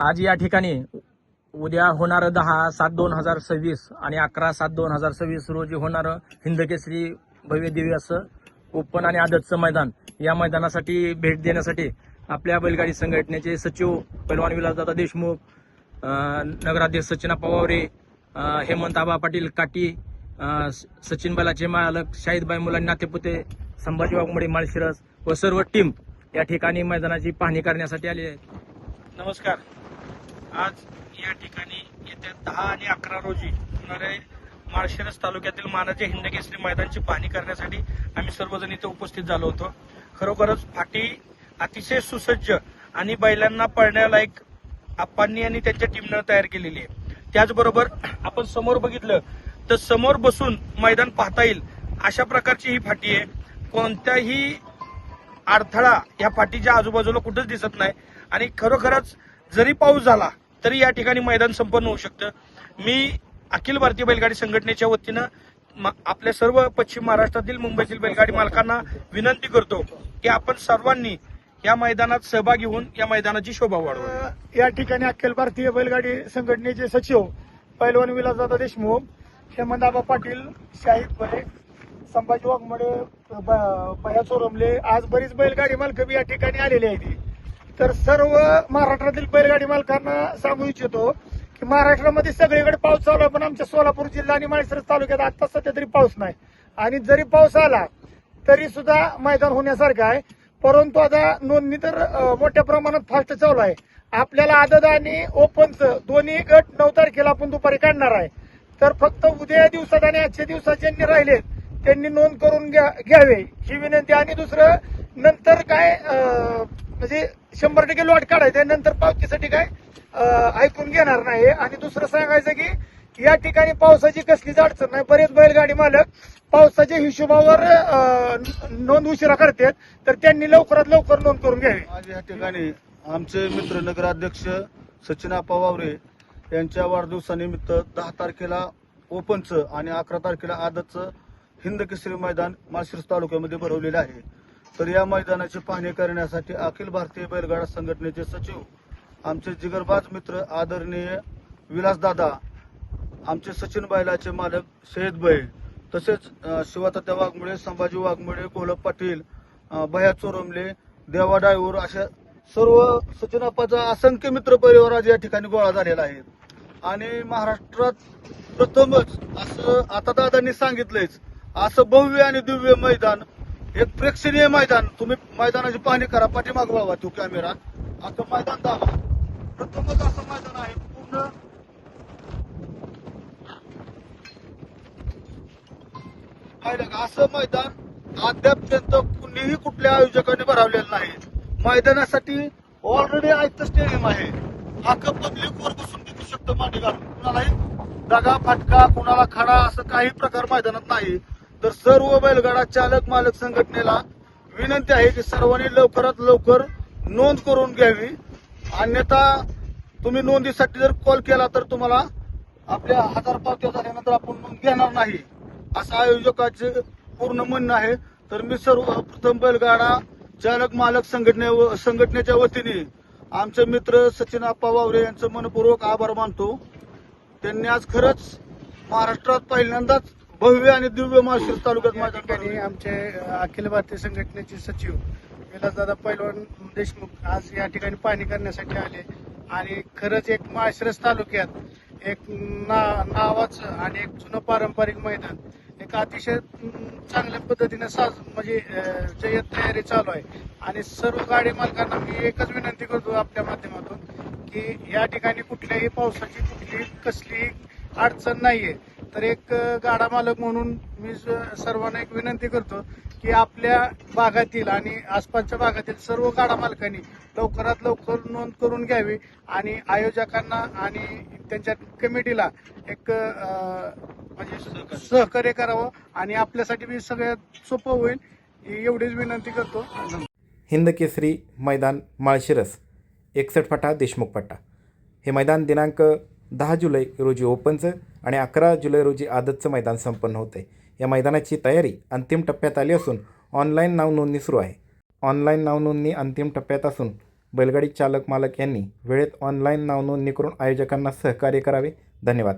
आज या ठिकाणी उद्या होणारं 10/7/2026 आणि 11/7/2026 रोजी होणारं हिंदकेसरी भव्य दिव्य असं ओपन आणि आदतचं मैदान, या मैदानासाठी भेट देण्यासाठी आपल्या बैलगाडी संघटनेचे सचिव पैलवान विलासदादा देशमुख, नगराध्यक्ष सचिन पवावरे, हेमंत आबा पाटील काटी, सचिन बैलाचे मालक शाहिदबाई मुलांनी नातेपुते, संभाजी वाघमोडे माळशिरस व सर्व टीम या ठिकाणी मैदानाची पाहणी करण्यासाठी आली आहे. नमस्कार. आज या ठिकाणी येत्या 10 आणि 11 रोजी होणारे माळशिरस तालुक्यातील मानाचे हिंदकेसरी मैदानाची पाहणी करण्यासाठी आम्ही सर्वजण इथे उपस्थित झालो होतो. खरोखरच फाटी अतिशय सुसज्ज आणि बैलांना पळण्यालायक आप्पांनी आणि त्यांच्या टीमनं तयार केलेली आहे. त्याचबरोबर आपण समोर बघितलं तर समोर बसून मैदान पाहता येईल अशा प्रकारची ही फाटी आहे. कोणत्याही अडथळा या फाटीच्या आजूबाजूला कुठंच दिसत नाही आणि खरोखरच जरी पाऊस झाला तरी या ठिकाणी मैदान संपन्न होऊ शकतं. मी अखिल भारतीय बैलगाडी संघटनेच्या वतीनं आपल्या सर्व पश्चिम महाराष्ट्रातील मुंबईतील बैलगाडी मालकांना विनंती करतो की आपण सर्वांनी या मैदानात सहभागी होऊन या मैदानाची शोभा वाढवा. या ठिकाणी अखिल भारतीय बैलगाडी संघटनेचे सचिव पैलवान विलासदादा देशमुख, हेमंत आबा पाटील, शाहिद भाई, संभाजी वाघमोडे, भया चोरमले, आज बरीच बैलगाडी मालक बी या ठिकाणी आलेली आहेत. तर सर्व महाराष्ट्रातील बैलगाडी मालकांना सांगू इच्छितो की महाराष्ट्रामध्ये सगळीकडे पाऊस चालू आहे, पण आमच्या सोलापूर जिल्हा आणि माळशिरस तालुक्यात आता सध्या तरी पाऊस नाही. आणि जरी पाऊस आला तरी सुद्धा मैदान होण्यासारखं आहे. परंतु आता नोंदणी तर मोठ्या प्रमाणात फास्ट चालू आहे. आपल्याला आदत आणि ओपनचं दोन्ही गट 9 तारखेला आपण दुपारी काढणार आहे. तर फक्त उद्या दिवसात आणि आजच्या दिवसात ज्यांनी राहिले त्यांनी नोंद करून घ्यावे ही विनंती. आणि दुसरं नंतर काय म्हणजे 100% लॉट काढायचं, नंतर पावतीसाठी काय ऐकून घेणार नाही. आणि दुसरं सांगायचं की या ठिकाणी पावसाची कसलीच अडचण नाही. बरेच बैलगाडी मालक पावसाच्या हिशोबावर नोंद उशिरा करतात, तर त्यांनी लवकरात लवकर नोंद करून घ्यावी. आज या ठिकाणी आमचे मित्र नगराध्यक्ष सचिन पवावरे यांच्या वाढदिवसानिमित्त 10 तारखेला ओपनचं आणि 11 तारखेला आदतचं हिंदकेसरी मैदान माळशिरस तालुक्यामध्ये भरवलेलं आहे. तर या मैदानाची पाहणी करण्यासाठी अखिल भारतीय बैलगाडा संघटनेचे सचिव, आमचे जिगरबाज मित्र आदरणीय विलासदादा, आमचे सचिन बैलाचे मालक शहीदभाई, तसेच शिवातात्या वाघमोडे, संभाजी वाघमोडे, कोलप पाटील, भया चोरमले, देवा डायवर अशा सर्व सचिनाप्पाचा असंख्य मित्र परिवार आज या ठिकाणी गोळा झालेला आहे. आणि महाराष्ट्रात प्रथमच असं आता दादांनी सांगितलंच असं भव्य आणि दिव्य मैदान, एक प्रेक्षणीय मैदान. तुम्ही मैदानाची पाहणी करा, पाठीमाग वळवा तो कॅमेरा, आता मैदान दाखवा. प्रथमच असं मैदान आहे पूर्ण पाहिलं का. असं मैदान अद्यापर्यंत कुणीही कुठल्या आयोजकाने भरवलेलं नाही. मैदानासाठी ऑलरेडी आयत स्टेडियम आहे. अख्खं पब्लिक वर बसून बघू शकतो मांडी घालून. कुणालाही दगा फटका, कुणाला खडा असं काही प्रकार मैदानात नाही. तर सर्व बैलगाडा चालक मालक संघटनेला विनंती आहे की सर्वांनी लवकरात लवकर नोंद करून घ्यावी. अन्यथा तुम्ही नोंदीसाठी जर कॉल केला तर तुम्हाला आपल्या 1000 पावत्या झाल्यानंतर आपण नोंद घेणार नाही असं आयोजकाचे पूर्ण म्हणणं आहे. तर मी सर्वप्रथम बैलगाडा चालक मालक संघटनेच्या वतीने आमचे मित्र सचिन वावरे यांचं मनपूर्वक आभार मानतो. त्यांनी आज खरंच महाराष्ट्रात पहिल्यांदाच भव्य आणि दिव्य माळशिरस तालुक्यात या ठिकाणी आमचे अखिल भारतीय संघटनेचे सचिव विलासदादा पैलवान देशमुख आज या ठिकाणी पाहणी करण्यासाठी आले. आणि खरंच एक माळशिरस तालुक्यात एक नावाचं आणि एक जुनं पारंपरिक मैदान एक अतिशय चांगल्या पद्धतीने म्हणजे जय्यत तयारी चालू आहे. आणि सर्व गाडी मालकांना मी एकच विनंती करतो आपल्या माध्यमातून की या ठिकाणी कुठल्याही पावसाची कुठलीही कसलीही अडचण नाहीये. तर एक गाडा मालक म्हणून मी सर्वांना एक विनंती करतो की आपल्या भागातील आणि आसपासच्या भागातील सर्व गाडा मालकांनी लवकरात लवकर नोंद करून घ्यावी आणि आयोजकांना आणि त्यांच्या कमिटीला एक म्हणजे सहकार्य करावं आणि आपल्यासाठी मी सगळ्यात सोपं होईल एवढीच विनंती करतो. हिंदकेसरी मैदान माळशिरस 61 फाटा देशमुख पट्टा. हे मैदान दिनांक 10 जुलै रोजी ओपनचं आणि 11 जुलै रोजी आदतचं मैदान संपन्न होतं आहे. या मैदानाची तयारी अंतिम टप्प्यात आली असून ऑनलाईन नाव नोंदणी सुरू आहे. ऑनलाईन नाव नोंदणी अंतिम टप्प्यात असून बैलगाडी चालक मालक यांनी वेळेत ऑनलाईन नाव नोंदणी करून आयोजकांना सहकार्य करावे. धन्यवाद.